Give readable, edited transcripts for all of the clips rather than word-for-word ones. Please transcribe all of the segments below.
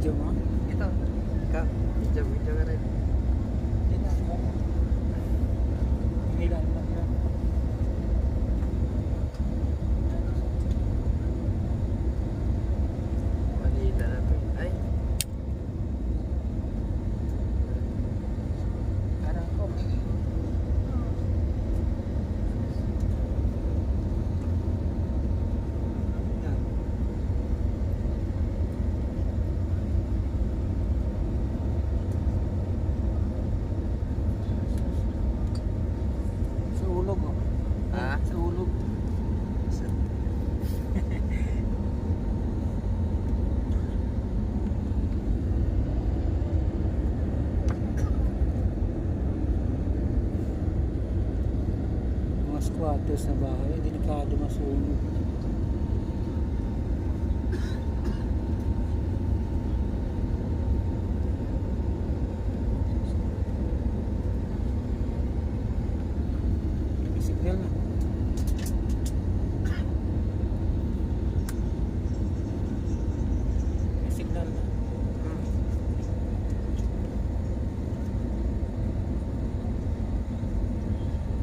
Video mo? Ito. Ikaw. Video ka rin. Hindi na. Ilan lang yan. Malita na to. Ay. Parang ko. Yan. Sa ulog oh. Ha? Sa ulog. Mga squatters na bahay, delikado masunog. May signal na. May signal na.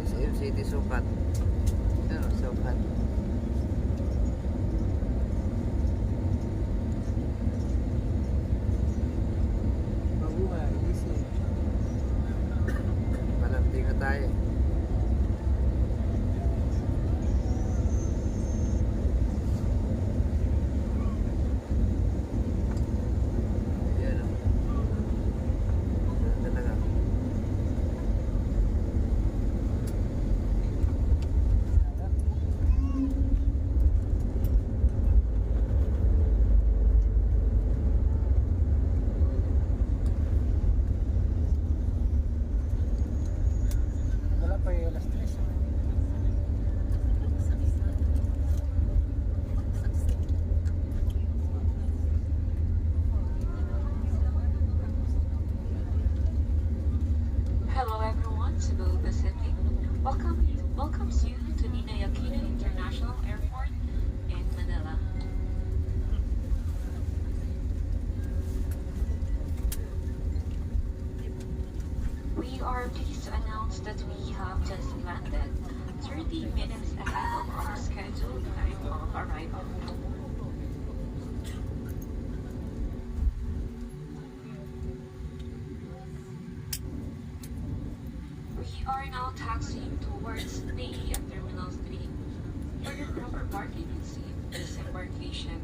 SM City Sukat. Ano, Sukat. Mabuhay, gising. Malandi ka tayo. Ayan o. Ayan talaga. Wala pa yung alas 3. Hello everyone, Cebu Pacific. Welcomes you to Ninoy Aquino International Airport in Manila. We are pleased to announce that we have just landed 30 minutes ahead of our scheduled time of arrival. We are now taxiing towards the Terminal 3 for your proper parking and safe disembarkation.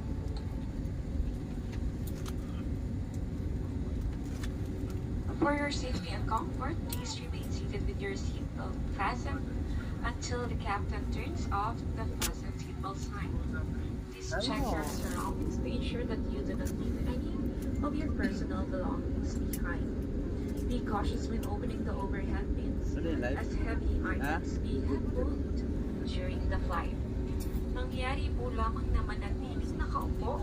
For your safety and comfort, please remain seated with your seatbelt fastened until the captain turns off the fasten seatbelt sign. Please check your surroundings to ensure that you do not leave any of your personal belongings behind. Be cautious when opening the overhead bins, Ano yun, live? as heavy items may have moved during the flight. Nangyari po lamang na manatiling nakaupo